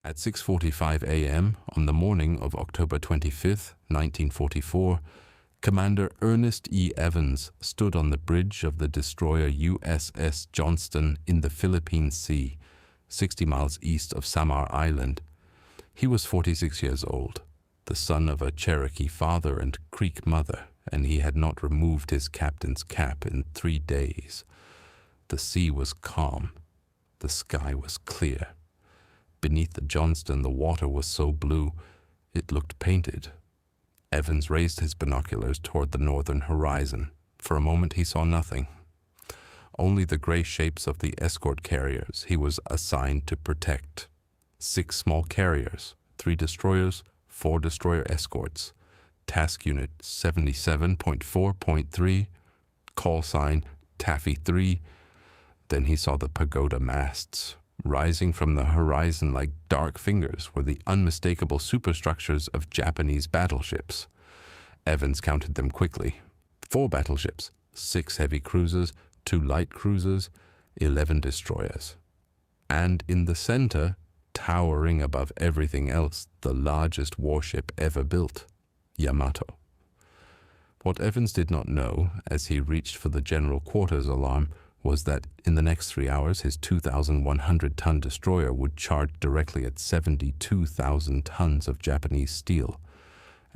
At 6:45 a.m. on the morning of October 25, 1944, Commander Ernest E. Evans stood on the bridge of the destroyer USS Johnston in the Philippine Sea, 60 miles east of Samar Island. He was 46 years old, the son of a Cherokee father and Creek mother, and he had not removed his captain's cap in 3 days. The sea was calm. The sky was clear. Beneath the Johnston, the water was so blue, it looked painted. Evans raised his binoculars toward the northern horizon. For a moment he saw nothing. Only the gray shapes of the escort carriers he was assigned to protect. 6 small carriers, 3 destroyers, 4 destroyer escorts. Task Unit 77.4.3, call sign Taffy 3. Then he saw the pagoda masts. Rising from the horizon like dark fingers were the unmistakable superstructures of Japanese battleships. Evans counted them quickly. 4 battleships, 6 heavy cruisers, 2 light cruisers, 11 destroyers. And in the center, towering above everything else, the largest warship ever built, Yamato. What Evans did not know, as he reached for the general quarters alarm, was that in the next 3 hours his 2,100-ton destroyer would charge directly at 72,000 tons of Japanese steel,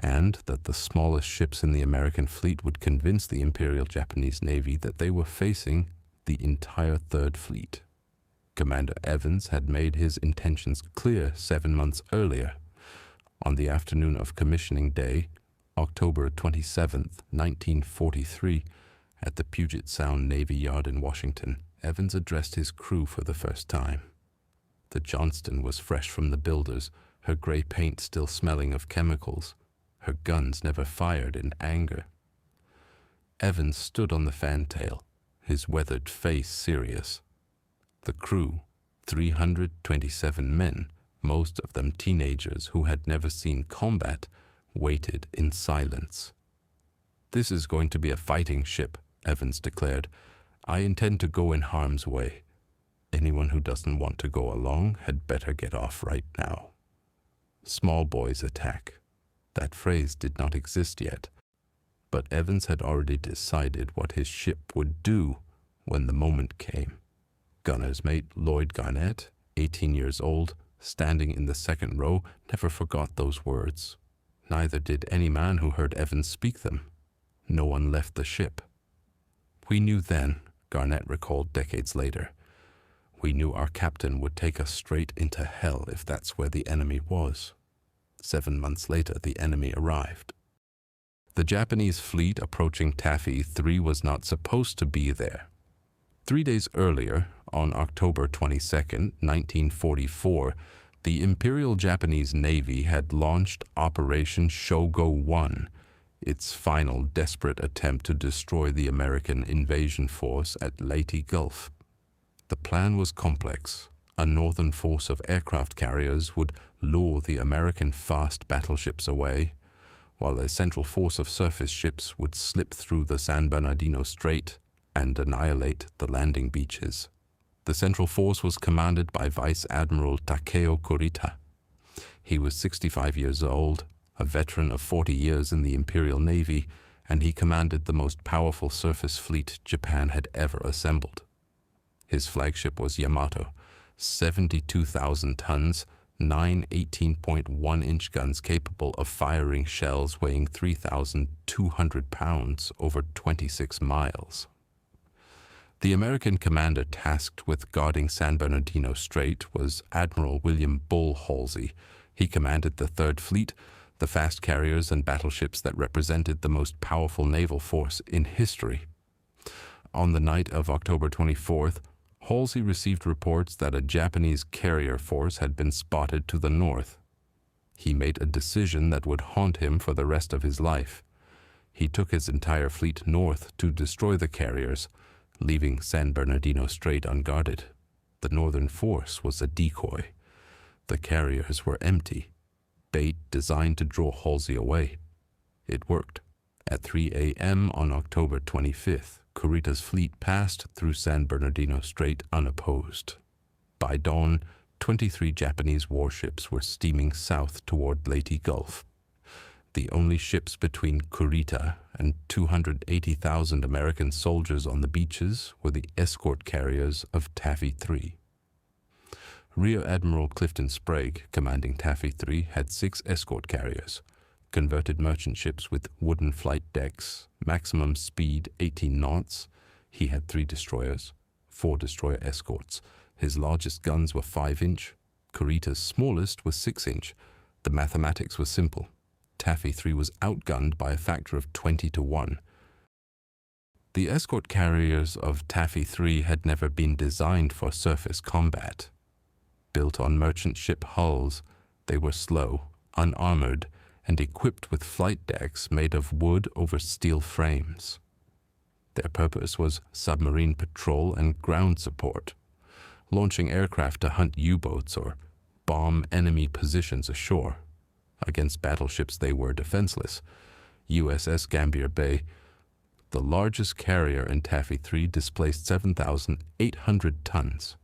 and that the smallest ships in the American fleet would convince the Imperial Japanese Navy that they were facing the entire Third Fleet. Commander Evans had made his intentions clear 7 months earlier. On the afternoon of commissioning day, October 27, 1943, at the Puget Sound Navy Yard in Washington, Evans addressed his crew for the first time. The Johnston was fresh from the builders, her gray paint still smelling of chemicals. Her guns never fired in anger. Evans stood on the fantail, his weathered face serious. The crew, 327 men, most of them teenagers who had never seen combat, waited in silence. "This is going to be a fighting ship," Evans declared. "I intend to go in harm's way. Anyone who doesn't want to go along had better get off right now." Small boys attack. That phrase did not exist yet, but Evans had already decided what his ship would do when the moment came. Gunner's mate Lloyd Garnett, 18 years old, standing in the second row, never forgot those words. Neither did any man who heard Evans speak them. No one left the ship. "We knew then," Garnett recalled decades later. "We knew our captain would take us straight into hell if that's where the enemy was." 7 months later, the enemy arrived. The Japanese fleet approaching Taffy 3 was not supposed to be there. 3 days earlier, on October 22, 1944, the Imperial Japanese Navy had launched Operation Shogo 1, its final desperate attempt to destroy the American invasion force at Leyte Gulf. The plan was complex. A northern force of aircraft carriers would lure the American fast battleships away, while a central force of surface ships would slip through the San Bernardino Strait and annihilate the landing beaches. The central force was commanded by Vice Admiral Takeo Kurita. He was 65 years old, a veteran of 40 years in the Imperial Navy, and he commanded the most powerful surface fleet Japan had ever assembled. His flagship was Yamato, 72,000 tons, 9 18.1-inch guns capable of firing shells weighing 3,200 pounds over 26 miles. The American commander tasked with guarding San Bernardino Strait was Admiral William Bull Halsey. He commanded the Third Fleet, the fast carriers and battleships that represented the most powerful naval force in history. On the night of October 24th, Halsey received reports that a Japanese carrier force had been spotted to the north. He made a decision that would haunt him for the rest of his life. He took his entire fleet north to destroy the carriers, leaving San Bernardino Strait unguarded. The northern force was a decoy. The carriers were empty, bait designed to draw Halsey away. It worked. At 3 a.m. on October 25th, Kurita's fleet passed through San Bernardino Strait unopposed. By dawn, 23 Japanese warships were steaming south toward Leyte Gulf. The only ships between Kurita and 280,000 American soldiers on the beaches were the escort carriers of Taffy 3. Rear Admiral Clifton Sprague, commanding Taffy 3, had 6 escort carriers, converted merchant ships with wooden flight decks, maximum speed 18 knots. He had 3 destroyers, 4 destroyer escorts. His largest guns were 5-inch. Kurita's smallest was 6-inch. The mathematics was simple. Taffy 3 was outgunned by a factor of 20 to 1. The escort carriers of Taffy 3 had never been designed for surface combat. Built on merchant ship hulls, they were slow, unarmored, and equipped with flight decks made of wood over steel frames. Their purpose was submarine patrol and ground support, launching aircraft to hunt U-boats or bomb enemy positions ashore. Against battleships they were defenseless. USS Gambier Bay, the largest carrier in Taffy 3, displaced 7,800 tons.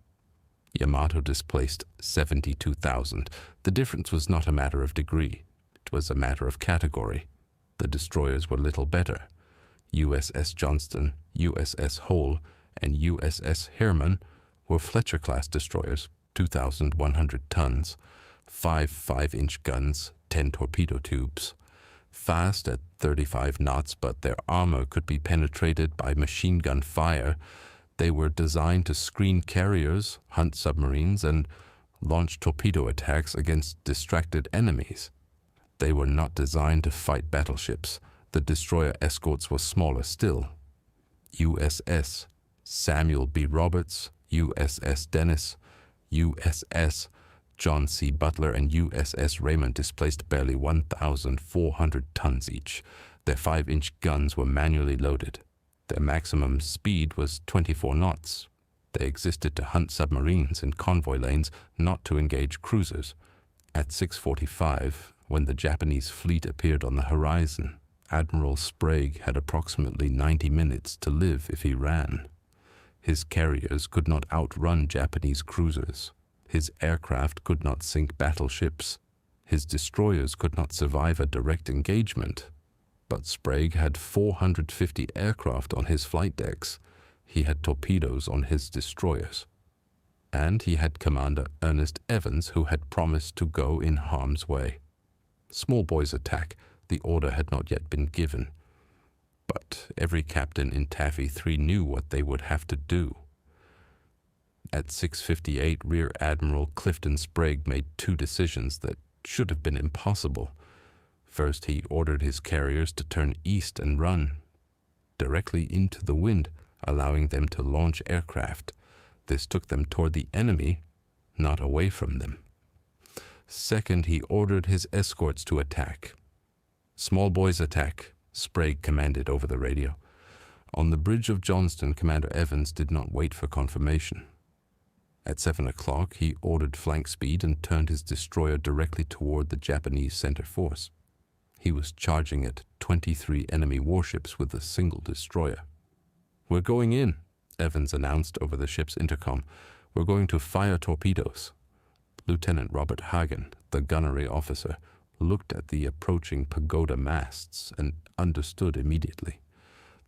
Yamato displaced 72,000. The difference was not a matter of degree. It was a matter of category. The destroyers were little better. USS Johnston, USS Hole, and USS Herman were Fletcher-class destroyers, 2,100 tons, 5 5-inch guns, 10 torpedo tubes. Fast at 35 knots, but their armor could be penetrated by machine gun fire. They were designed to screen carriers, hunt submarines, and launch torpedo attacks against distracted enemies. They were not designed to fight battleships. The destroyer escorts were smaller still. USS Samuel B. Roberts, USS Dennis, USS John C. Butler, and USS Raymond displaced barely 1,400 tons each. Their 5-inch guns were manually loaded. Their maximum speed was 24 knots. They existed to hunt submarines in convoy lanes, not to engage cruisers. At 6:45, when the Japanese fleet appeared on the horizon, Admiral Sprague had approximately 90 minutes to live if he ran. His carriers could not outrun Japanese cruisers. His aircraft could not sink battleships. His destroyers could not survive a direct engagement. But Sprague had 450 aircraft on his flight decks. He had torpedoes on his destroyers. And he had Commander Ernest Evans, who had promised to go in harm's way. Small boys attack. The order had not yet been given. But every captain in Taffy 3 knew what they would have to do. At 6:58, Rear Admiral Clifton Sprague made 2 decisions that should have been impossible. First, he ordered his carriers to turn east and run directly into the wind, allowing them to launch aircraft. This took them toward the enemy, not away from them. Second, he ordered his escorts to attack. "Small boys attack," Sprague commanded over the radio. On the bridge of Johnston, Commander Evans did not wait for confirmation. At 7 o'clock, he ordered flank speed and turned his destroyer directly toward the Japanese center force. He was charging at 23 enemy warships with a single destroyer. "We're going in," Evans announced over the ship's intercom. "We're going to fire torpedoes." Lieutenant Robert Hagen, the gunnery officer, looked at the approaching pagoda masts and understood immediately.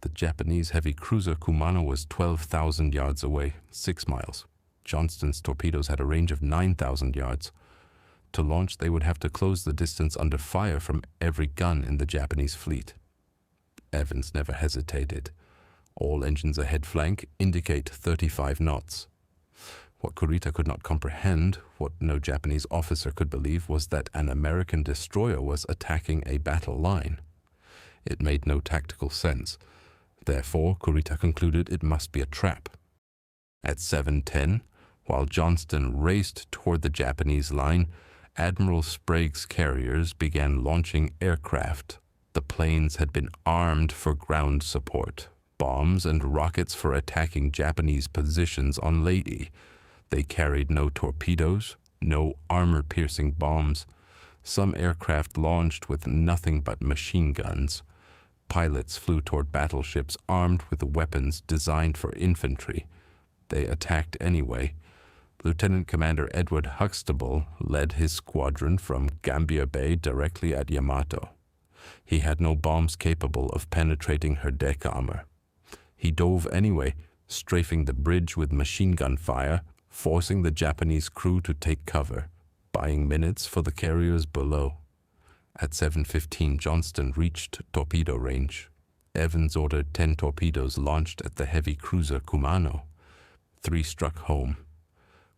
The Japanese heavy cruiser Kumano was 12,000 yards away, 6 miles. Johnston's torpedoes had a range of 9,000 yards. To launch, they would have to close the distance under fire from every gun in the Japanese fleet. Evans never hesitated. All engines ahead flank indicate 35 knots. What Kurita could not comprehend, what no Japanese officer could believe, was that an American destroyer was attacking a battle line. It made no tactical sense. Therefore, Kurita concluded it must be a trap. At 7:10, while Johnston raced toward the Japanese line, Admiral Sprague's carriers began launching aircraft. The planes had been armed for ground support, bombs and rockets for attacking Japanese positions on Leyte. They carried no torpedoes, no armor-piercing bombs. Some aircraft launched with nothing but machine guns. Pilots flew toward battleships armed with weapons designed for infantry. They attacked anyway. Lieutenant Commander Edward Huxtable led his squadron from Gambier Bay directly at Yamato. He had no bombs capable of penetrating her deck armor. He dove anyway, strafing the bridge with machine gun fire, forcing the Japanese crew to take cover, buying minutes for the carriers below. At 7:15, Johnston reached torpedo range. Evans ordered 10 torpedoes launched at the heavy cruiser Kumano. 3 struck home.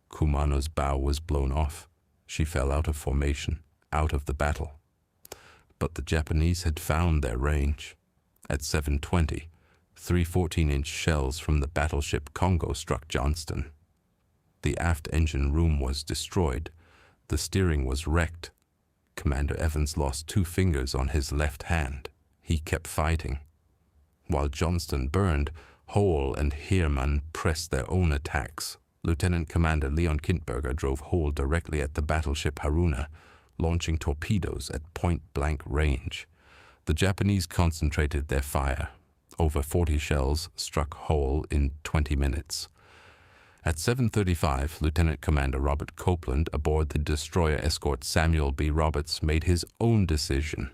Kumano's bow was blown off. She fell out of formation, out of the battle. But the Japanese had found their range. At 7:20, 3 14-inch shells from the battleship Congo struck Johnston. The aft engine room was destroyed. The steering was wrecked. Commander Evans lost 2 fingers on his left hand. He kept fighting. While Johnston burned, Hole and Heermann pressed their own attacks. Lieutenant Commander Leon Kintberger drove Hole directly at the battleship Haruna, launching torpedoes at point-blank range. The Japanese concentrated their fire. Over 40 shells struck Hole in 20 minutes. At 7:35, Lieutenant Commander Robert Copeland aboard the destroyer escort Samuel B. Roberts made his own decision.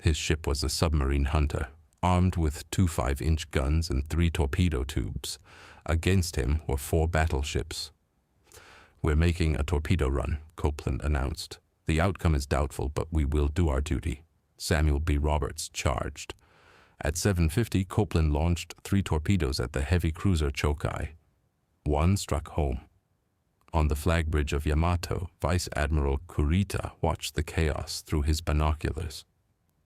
His ship was a submarine hunter, armed with 2 5-inch guns and 3 torpedo tubes. Against him were 4 battleships. "We're making a torpedo run," Copeland announced. "The outcome is doubtful, but we will do our duty." Samuel B. Roberts charged. At 7:50, Copeland launched 3 torpedoes at the heavy cruiser Chokai. 1 struck home. On the flag bridge of Yamato, Vice Admiral Kurita watched the chaos through his binoculars.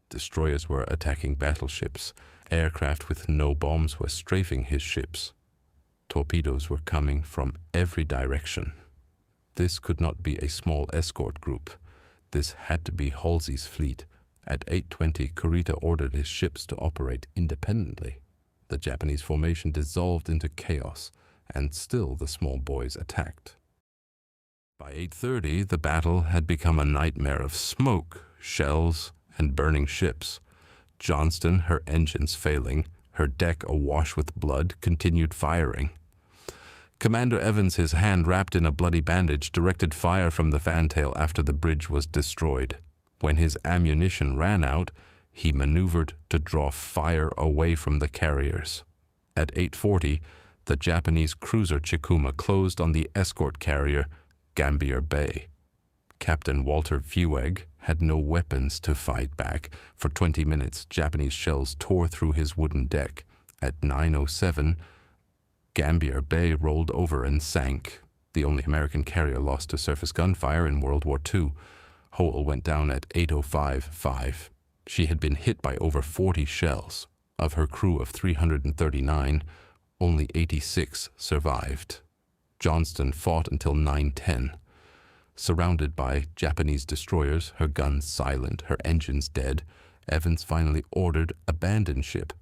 Destroyers were attacking battleships. Aircraft with no bombs were strafing his ships. Torpedoes were coming from every direction. This could not be a small escort group. This had to be Halsey's fleet. At 8:20, Kurita ordered his ships to operate independently. The Japanese formation dissolved into chaos, and still the small boys attacked. By 8:30, the battle had become a nightmare of smoke, shells, and burning ships. Johnston, her engines failing, her deck awash with blood, continued firing. Commander Evans, his hand wrapped in a bloody bandage, directed fire from the fantail after the bridge was destroyed. When his ammunition ran out, he maneuvered to draw fire away from the carriers. At 8:40, the Japanese cruiser Chikuma closed on the escort carrier Gambier Bay. Captain Walter Viewegg had no weapons to fight back. For 20 minutes, Japanese shells tore through his wooden deck. At 9:07, Gambier Bay rolled over and sank. The only American carrier lost to surface gunfire in World War II. Hole went down at 8:05:5. She had been hit by over 40 shells. Of her crew of 339, only 86 survived. Johnston fought until 9:10. Surrounded by Japanese destroyers, her guns silent, her engines dead, Evans finally ordered abandon ship.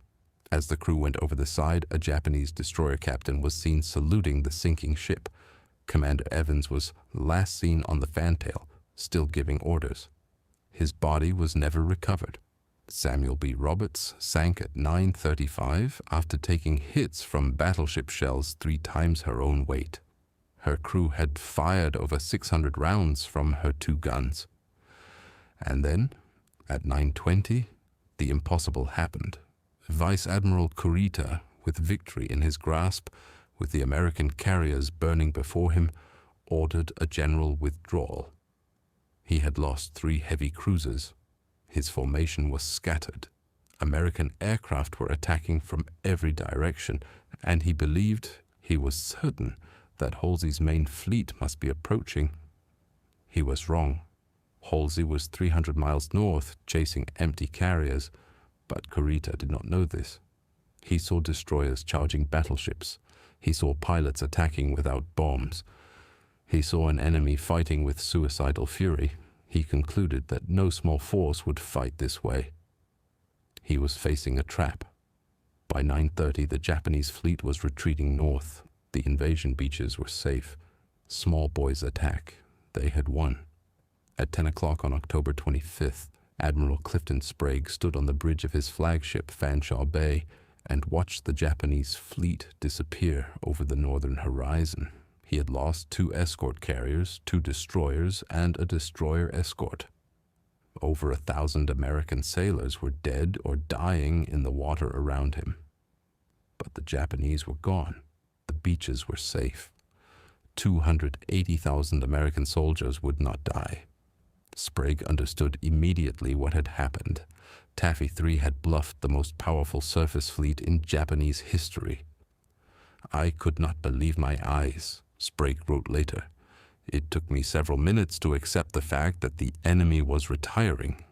As the crew went over the side, a Japanese destroyer captain was seen saluting the sinking ship. Commander Evans was last seen on the fantail, still giving orders. His body was never recovered. Samuel B. Roberts sank at 9:35 after taking hits from battleship shells 3 times her own weight. Her crew had fired over 600 rounds from her 2 guns. And then, at 9:20, the impossible happened. Vice Admiral Kurita, with victory in his grasp, with the American carriers burning before him, ordered a general withdrawal. He had lost 3 heavy cruisers. His formation was scattered. American aircraft were attacking from every direction, and he believed, he was certain, that Halsey's main fleet must be approaching. He was wrong. Halsey was 300 miles north, chasing empty carriers, but Kurita did not know this. He saw destroyers charging battleships. He saw pilots attacking without bombs. He saw an enemy fighting with suicidal fury. He concluded that no small force would fight this way. He was facing a trap. By 9:30, the Japanese fleet was retreating north. The invasion beaches were safe. Small boys attack. They had won. At 10 o'clock on October 25th, Admiral Clifton Sprague stood on the bridge of his flagship Fanshawe Bay and watched the Japanese fleet disappear over the northern horizon. He had lost 2 escort carriers, 2 destroyers, and a destroyer escort. Over 1,000 American sailors were dead or dying in the water around him. But the Japanese were gone. The beaches were safe. 280,000 American soldiers would not die. Sprague understood immediately what had happened. Taffy 3 had bluffed the most powerful surface fleet in Japanese history. "I could not believe my eyes," Sprague wrote later. "It took me several minutes to accept the fact that the enemy was retiring."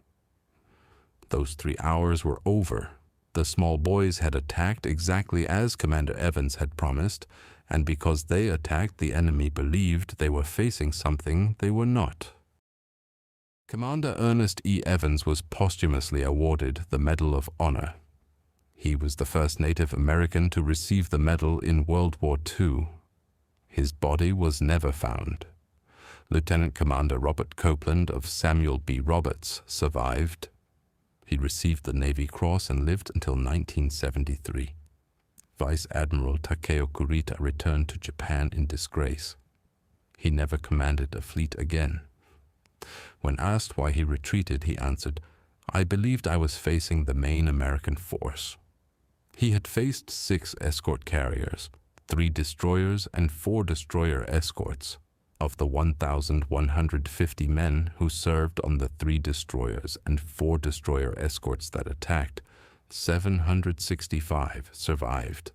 Those 3 hours were over. The small boys had attacked exactly as Commander Evans had promised, and because they attacked, the enemy believed they were facing something they were not. Commander Ernest E. Evans was posthumously awarded the Medal of Honor. He was the first Native American to receive the medal in World War II. His body was never found. Lieutenant Commander Robert Copeland of Samuel B. Roberts survived. He received the Navy Cross and lived until 1973. Vice Admiral Takeo Kurita returned to Japan in disgrace. He never commanded a fleet again. When asked why he retreated, he answered, "I believed I was facing the main American force." He had faced 6 escort carriers, 3 destroyers, and 4 destroyer escorts. Of the 1,150 men who served on the 3 destroyers and 4 destroyer escorts that attacked, 765 survived.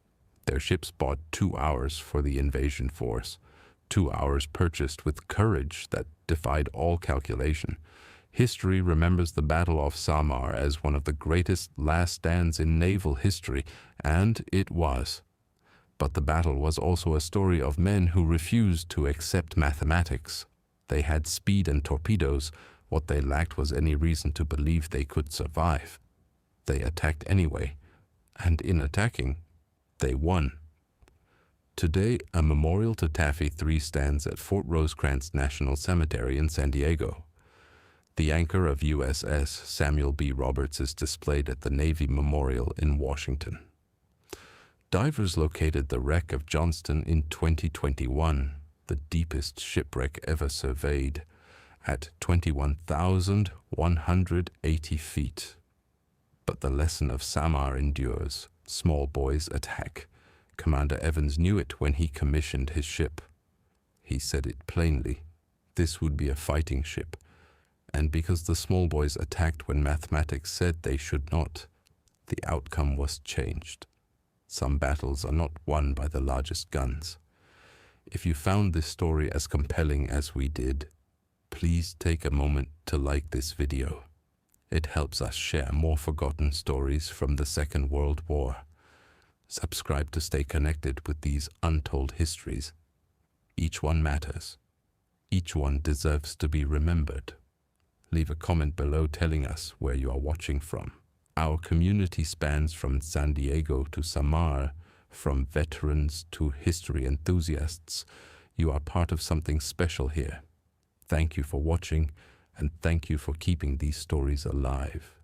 Their ships bought 2 hours for the invasion force, 2 hours purchased with courage that defied all calculation. History remembers the Battle of Samar as one of the greatest last stands in naval history, and it was. But the battle was also a story of men who refused to accept mathematics. They had speed and torpedoes. What they lacked was any reason to believe they could survive. They attacked anyway, and in attacking, they won. Today, a memorial to Taffy 3 stands at Fort Rosecrans National Cemetery in San Diego. The anchor of USS Samuel B. Roberts is displayed at the Navy Memorial in Washington. Divers located the wreck of Johnston in 2021, the deepest shipwreck ever surveyed, at 21,180 feet. But the lesson of Samar endures. Small boys attack. Commander Evans knew it when he commissioned his ship. He said it plainly. This would be a fighting ship. And because the small boys attacked when mathematics said they should not, the outcome was changed. Some battles are not won by the largest guns. If you found this story as compelling as we did, please take a moment to like this video. It helps us share more forgotten stories from the Second World War. Subscribe to stay connected with these untold histories. Each one matters. Each one deserves to be remembered. Leave a comment below telling us where you are watching from. Our community spans from San Diego to Samar, from veterans to history enthusiasts. You are part of something special here. Thank you for watching, and thank you for keeping these stories alive.